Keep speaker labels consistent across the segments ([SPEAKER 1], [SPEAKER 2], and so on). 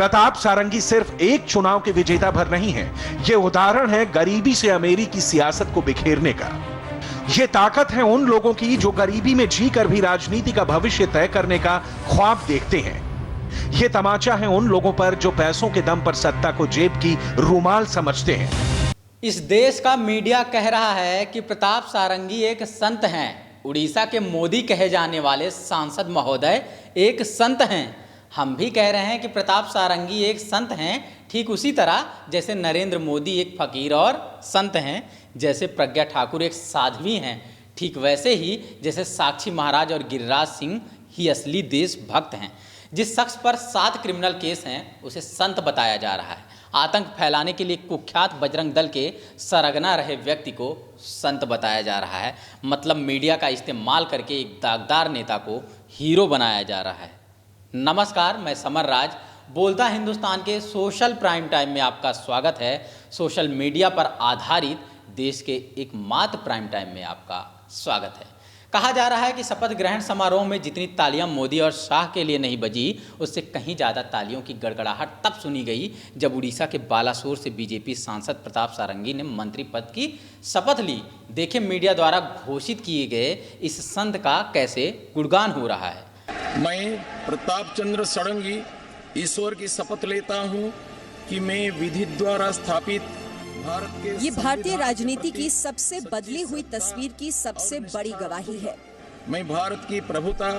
[SPEAKER 1] प्रताप सारंगी सिर्फ एक चुनाव के विजेता भर नहीं है, ये उदाहरण है गरीबी से अमीरी की सियासत को बिखेरने का। ये ताकत है उन लोगों की जो गरीबी में जीकर भी राजनीति का भविष्य तय करने का ख्वाब देखते हैं। ये तमाचा है उन लोगों पर जो पैसों के दम पर सत्ता को जेब की रूमाल समझते हैं।
[SPEAKER 2] इस देश का मीडिया कह रहा है कि प्रताप सारंगी एक संत हैं। उड़ीसा के मोदी कहे जाने वाले सांसद महोदय एक संत हैं। हम भी कह रहे हैं कि प्रताप सारंगी एक संत हैं, ठीक उसी तरह जैसे नरेंद्र मोदी एक फकीर और संत हैं, जैसे प्रज्ञा ठाकुर एक साध्वी हैं, ठीक वैसे ही जैसे साक्षी महाराज और गिरिराज सिंह ही असली देशभक्त हैं। जिस शख्स पर 7 क्रिमिनल केस हैं उसे संत बताया जा रहा है। आतंक फैलाने के लिए कुख्यात बजरंग दल के सरगना रहे व्यक्ति को संत बताया जा रहा है। मतलब मीडिया का इस्तेमाल करके एक दागदार नेता को हीरो बनाया जा रहा है। नमस्कार, मैं समर राज बोलता हिंदुस्तान के सोशल प्राइम टाइम में आपका स्वागत है। सोशल मीडिया पर आधारित देश के एकमात्र प्राइम टाइम में आपका स्वागत है। कहा जा रहा है कि शपथ ग्रहण समारोह में जितनी तालियां मोदी और शाह के लिए नहीं बजी, उससे कहीं ज़्यादा तालियों की गड़गड़ाहट तब सुनी गई जब उड़ीसा के बालासोर से बीजेपी सांसद प्रताप सारंगी ने मंत्री पद की शपथ ली। देखें मीडिया द्वारा घोषित किए गए इस संत का कैसे गुणगान हो रहा है।
[SPEAKER 3] मैं प्रताप चंद्र सारंगी ईश्वर की शपथ लेता हूं कि मैं विधि द्वारा स्थापित भारत के
[SPEAKER 4] ये भारतीय राजनीति की सबसे बदली हुई तस्वीर की सबसे बड़ी गवाही है।
[SPEAKER 3] मैं भारत की प्रभुता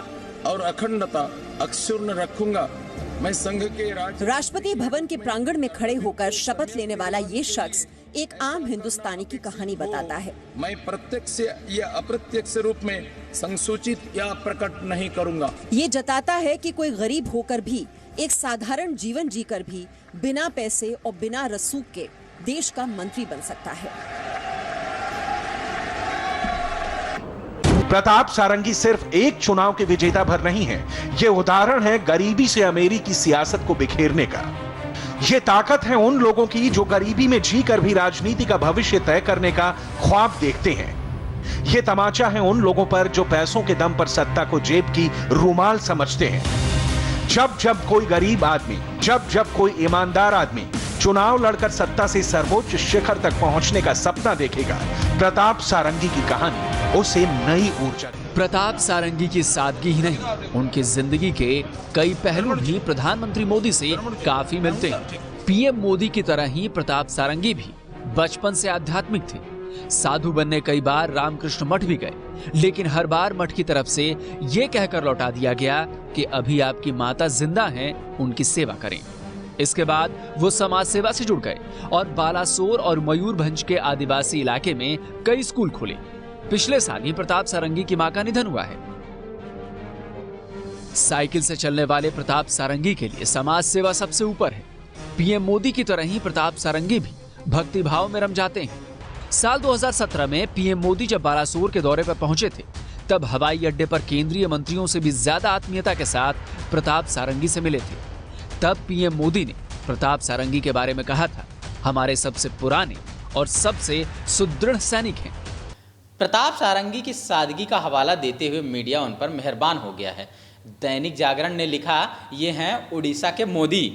[SPEAKER 3] और अखंडता अक्षुण्ण रखूंगा। मैं संघ के
[SPEAKER 4] राष्ट्रपति भवन के प्रांगण में खड़े होकर शपथ लेने वाला ये शख्स एक आम हिंदुस्तानी की कहानी बताता है।
[SPEAKER 3] मैं प्रत्यक्ष या अप्रत्यक्ष रूप में संसूचित या प्रकट नहीं करूंगा।
[SPEAKER 4] ये जताता है कि कोई गरीब होकर भी, एक साधारण जीवन जीकर भी बिना पैसे और बिना रसूख के देश का मंत्री बन सकता है।
[SPEAKER 1] प्रताप सारंगी सिर्फ एक चुनाव के विजेता भर नहीं है, ये उदाहरण है गरीबी से अमीरी की सियासत को बिखेरने का। ये ताकत है उन लोगों की जो गरीबी में जीकर भी राजनीति का भविष्य तय करने का ख्वाब देखते हैं। ये तमाचा है उन लोगों पर जो पैसों के दम पर सत्ता को जेब की रूमाल समझते हैं। जब जब कोई गरीब आदमी, जब जब कोई ईमानदार आदमी चुनाव लड़कर सत्ता से सर्वोच्च शिखर तक पहुंचने का सपना देखेगा, प्रताप सारंगी की कहानी उसे नई ऊर्जा देगी।
[SPEAKER 5] प्रताप सारंगी की सादगी ही नहीं, उनकी जिंदगी के कई पहलू भी प्रधानमंत्री मोदी से काफी मिलते हैं। पीएम मोदी की तरह ही प्रताप सारंगी भी बचपन से आध्यात्मिक थे। साधु बनने कई बार रामकृष्ण मठ भी गए, लेकिन हर बार मठ की तरफ से यह कहकर लौटा दिया गया कि अभी आपकी माता जिंदा हैं, उनकी सेवा करें। इसके बाद वो समाज सेवा से जुड़ गए और बालासोर और मयूरभंज के आदिवासी इलाके में कई स्कूल खोले। पिछले साल ही प्रताप सारंगी की मां का निधन हुआ है। साइकिल से चलने वाले प्रताप सारंगी के लिए समाज सेवा सबसे ऊपर है। पीएम मोदी की तरह ही प्रताप सारंगी भी भक्ति भाव में रम जाते हैं। साल 2017 में पीएम मोदी जब बालासोर के दौरे पर पहुंचे थे, तब हवाई अड्डे पर केंद्रीय मंत्रियों से भी ज्यादा आत्मीयता के साथ प्रताप सारंगी से मिले थे। तब पीएम मोदी ने प्रताप सारंगी के बारे में कहा था, हमारे सबसे पुराने और सबसे सुदृढ़ सैनिक हैं।
[SPEAKER 2] प्रताप सारंगी की सादगी का हवाला देते हुए मीडिया उन पर मेहरबान हो गया है। दैनिक जागरण ने लिखा, ये हैं उड़ीसा के मोदी।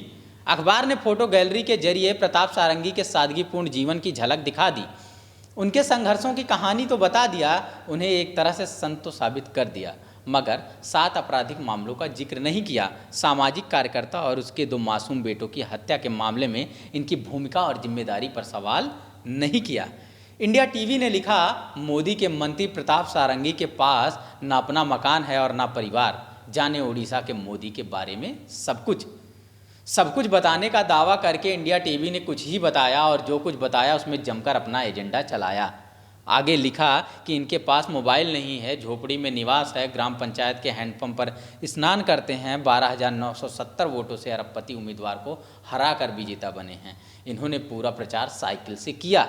[SPEAKER 2] अखबार ने फोटो गैलरी के जरिए प्रताप सारंगी के सादगीपूर्ण जीवन की झलक दिखा दी। उनके संघर्षों की कहानी तो बता दिया, उन्हें एक तरह से संत तो साबित कर दिया, मगर 7 आपराधिक मामलों का जिक्र नहीं किया। सामाजिक कार्यकर्ता और उसके 2 मासूम बेटों की हत्या के मामले में इनकी भूमिका और जिम्मेदारी पर सवाल नहीं किया। इंडिया टीवी ने लिखा, मोदी के मंत्री प्रताप सारंगी के पास ना अपना मकान है और ना परिवार। जाने उड़ीसा के मोदी के बारे में सब कुछ बताने का दावा करके इंडिया टीवी ने कुछ ही बताया और जो कुछ बताया उसमें जमकर अपना एजेंडा चलाया। आगे लिखा कि इनके पास मोबाइल नहीं है, झोपड़ी में निवास है, ग्राम पंचायत के हैंडपंप पर स्नान करते हैं, 12,970 वोटों से अरबपति उम्मीदवार को हराकर विजेता बने हैं। इन्होंने पूरा प्रचार साइकिल से किया।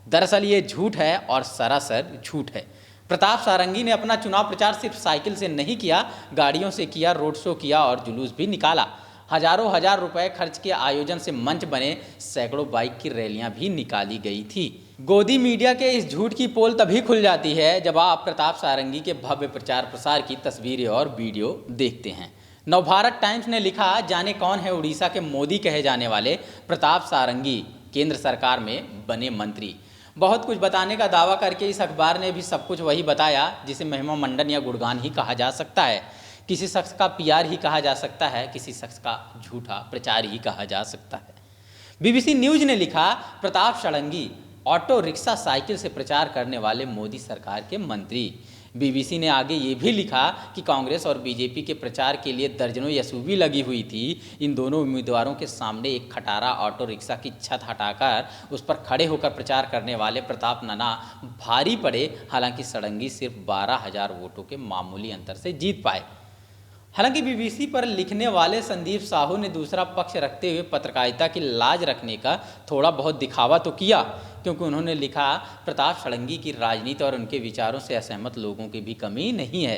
[SPEAKER 2] दरअसल ये झूठ है और सरासर झूठ है। प्रताप सारंगी ने अपना चुनाव प्रचार सिर्फ साइकिल से नहीं किया, गाड़ियों से किया, रोड शो किया और जुलूस भी निकाला। हजारों हजार रुपए खर्च के आयोजन से मंच बने, सैकड़ों बाइक की रैलियां भी निकाली गई थी। गोदी मीडिया के इस झूठ की पोल तभी खुल जाती है जब आप प्रताप सारंगी के भव्य प्रचार प्रसार की तस्वीरें और वीडियो देखते हैं। नवभारत टाइम्स ने लिखा, जाने कौन है उड़ीसा के मोदी कहे जाने वाले प्रताप सारंगी, केंद्र सरकार में बने मंत्री। बहुत कुछ बताने का दावा करके इस अखबार ने भी सब कुछ वही बताया जिसे महिमा मंडन या गुणगान ही कहा जा सकता है। किसी शख्स का पीआर ही कहा जा सकता है, किसी शख्स का झूठा प्रचार ही कहा जा सकता है। बीबीसी न्यूज ने लिखा, Pratap Sarangi auto rickshaw cycle से प्रचार करने वाले मोदी सरकार के मंत्री। बीबीसी ने आगे ये भी लिखा कि कांग्रेस और बीजेपी के प्रचार के लिए दर्जनों एसयूवी लगी हुई थी। इन दोनों उम्मीदवारों के सामने एक खटारा ऑटो रिक्शा की छत हटाकर उस पर खड़े होकर प्रचार करने वाले प्रताप नाना भारी पड़े। हालांकि षडंगी सिर्फ 12,000 वोटों के मामूली अंतर से जीत पाए। हालांकि बीबीसी पर लिखने वाले संदीप साहू ने दूसरा पक्ष रखते हुए पत्रकारिता की लाज रखने का थोड़ा बहुत दिखावा तो किया, क्योंकि उन्होंने लिखा, प्रताप षडंगी की राजनीति और उनके विचारों से असहमत लोगों की भी कमी नहीं है।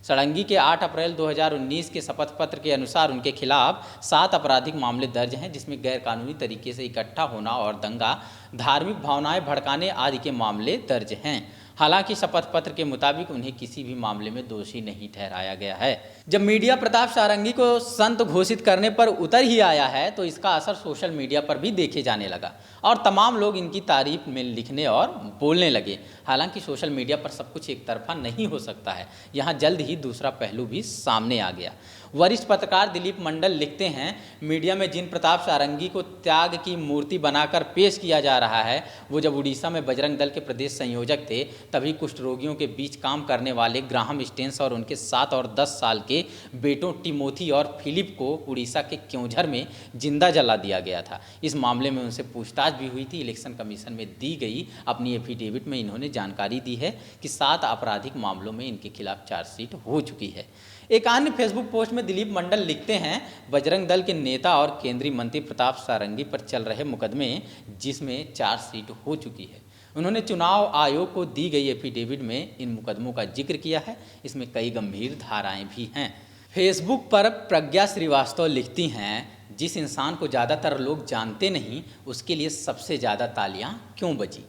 [SPEAKER 2] षडंगी के 8 अप्रैल 2019 के शपथ पत्र के अनुसार उनके खिलाफ 7 आपराधिक मामले दर्ज हैं, जिसमें गैरकानूनी तरीके से इकट्ठा होना और दंगा, धार्मिक भावनाएं भड़काने आदि के मामले दर्ज हैं। हालांकि शपथ पत्र के मुताबिक उन्हें किसी भी मामले में दोषी नहीं ठहराया गया है। जब मीडिया प्रताप सारंगी को संत घोषित करने पर उतर ही आया है तो इसका असर सोशल मीडिया पर भी देखे जाने लगा और तमाम लोग इनकी तारीफ में लिखने और बोलने लगे। हालांकि सोशल मीडिया पर सब कुछ एक तरफा नहीं हो सकता है, यहाँ जल्द ही दूसरा पहलू भी सामने आ गया। वरिष्ठ पत्रकार दिलीप मंडल लिखते हैं, मीडिया में जिन प्रताप सारंगी को त्याग की मूर्ति बनाकर पेश किया जा रहा है, वो जब उड़ीसा में बजरंग दल के प्रदेश संयोजक थे तभी कुष्ठ रोगियों के बीच काम करने वाले ग्राहम स्टेन्स और उनके 7 और 10 साल के बेटों टिमोथी और फिलिप को उड़ीसा के क्योंझर में जिंदा जला दिया गया था। इस मामले में उनसे पूछताछ भी हुई थी। इलेक्शन कमीशन में दी गई अपनी एफिडेविट में इन्होंने जानकारी दी है कि 7 आपराधिक मामलों में इनके खिलाफ चार्जशीट हो चुकी है। एक अन्य फेसबुक पोस्ट में दिलीप मंडल लिखते हैं, बजरंग दल के नेता और केंद्रीय मंत्री प्रताप सारंगी पर चल रहे मुकदमे जिसमें चार्जशीट हो चुकी है। उन्होंने चुनाव आयोग को दी गई एफिडेविट में इन मुकदमों का जिक्र किया है। इसमें कई गंभीर धाराएं भी हैं। फेसबुक पर प्रज्ञा श्रीवास्तव लिखती हैं, जिस इंसान को ज़्यादातर लोग जानते नहीं उसके लिए सबसे ज़्यादा तालियां क्यों बजी।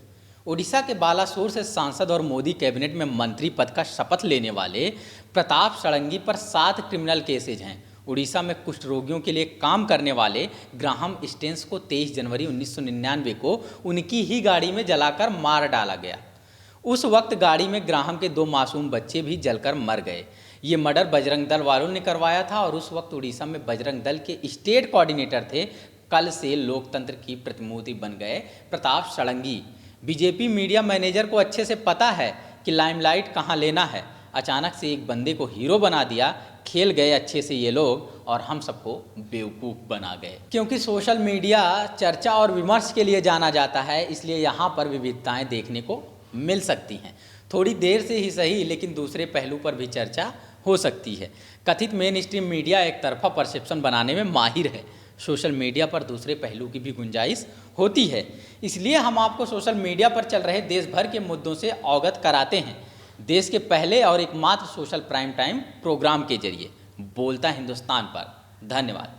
[SPEAKER 2] ओडिशा के बालासोर से सांसद और मोदी कैबिनेट में मंत्री पद का शपथ लेने वाले प्रताप षडंगी पर 7 क्रिमिनल केसेज हैं। उड़ीसा में कुष्ठ रोगियों के लिए काम करने वाले ग्राहम स्टेन्स को 23 जनवरी 1999 को उनकी ही गाड़ी में जलाकर मार डाला गया। उस वक्त गाड़ी में ग्राहम के 2 मासूम बच्चे भी जलकर मर गए। ये मर्डर बजरंग दल वालों ने करवाया था और उस वक्त उड़ीसा में बजरंग दल के स्टेट कोऑर्डिनेटर थे। कल से लोकतंत्र की प्रतिमूर्ति बन गए Pratap Sarangi. BJP media manager को अच्छे से पता है कि लाइमलाइट कहाँ लेना है। अचानक से एक बंदे को हीरो बना दिया, खेल गए अच्छे से ये लोग और हम सबको बेवकूफ़ बना गए। क्योंकि सोशल मीडिया चर्चा और विमर्श के लिए जाना जाता है, इसलिए यहाँ पर विविधताएं देखने को मिल सकती हैं। थोड़ी देर से ही सही, लेकिन दूसरे पहलू पर भी चर्चा हो सकती है। कथित मेन स्ट्रीम मीडिया एक तरफा परसेप्शन बनाने में माहिर है। सोशल मीडिया पर दूसरे पहलू की भी गुंजाइश होती है। इसलिए हम आपको सोशल मीडिया पर चल रहे देश भर के मुद्दों से अवगत कराते हैं, देश के पहले और एकमात्र सोशल प्राइम टाइम प्रोग्राम के जरिए। बोलता हिंदुस्तान पर। धन्यवाद।